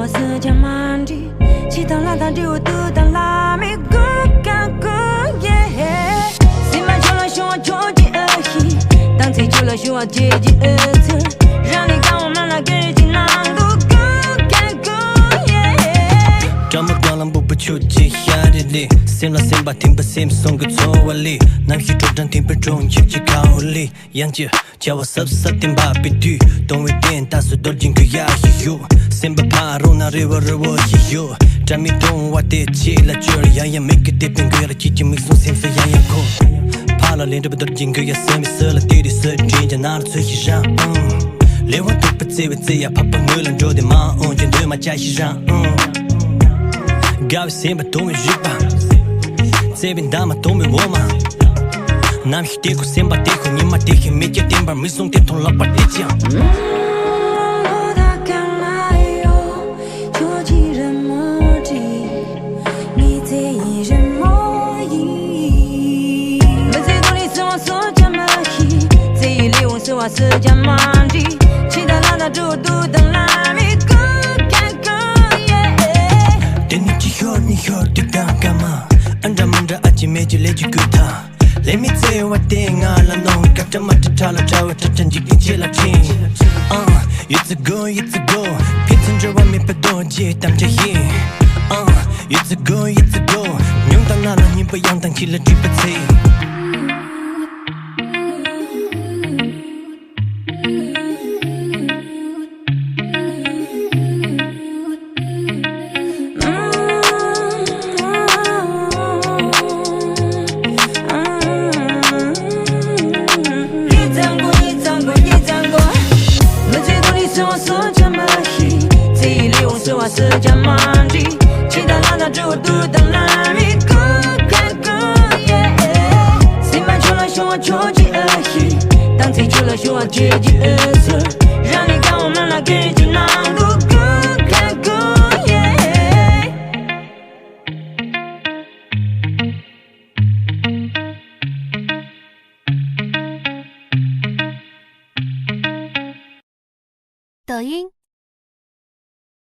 我是家满地，其他拉他就都当拉米哥干哥耶。谁买球了说我着急而已，当谁球了说我阶级而成，让你看我们那个人经难度哥干哥耶。张目光浪不不求记下的力，心了心把听不心送个错我里，南西周站听不中也只靠狐狸，杨姐叫我10点把比对，东为点大速多进个呀嘿呦，心不怕容纳热我热我嘿呦，站米东我得起来劲儿，样样每个地方个了几斤没送心飞样样空。怕了连这不都进个呀色米色了地地色真家拿了最喜上，连我都不自为自呀，怕不我能做的忙，见对嘛加喜上，搞心把东为日吧，这边大嘛东为我嘛。那米地库先把地库你妈地黑没接电板没送电筒老把地讲。我打干嘛哟？就几人莫记，你这一人莫疑。没最多的是我所讲没意，这一里我是我是讲满地，其他拉他就都当拉米哥干哥耶。电你几号你号对干干嘛？按照门着阿基没就来就给他。Let me tell you what thing I know， 看着嘛这差了找我这成绩跟起了情，日子过日子过，偏趁着外面不多接当着瘾，日子过日子过，用到哪了你不要当起了举不起。我是家满地，其他拉他就都当拉米哥干哥耶。谁买球了说我着急而已，当谁球了说我阶级而成，让你看我们那个人经难度哥干哥耶。抖音。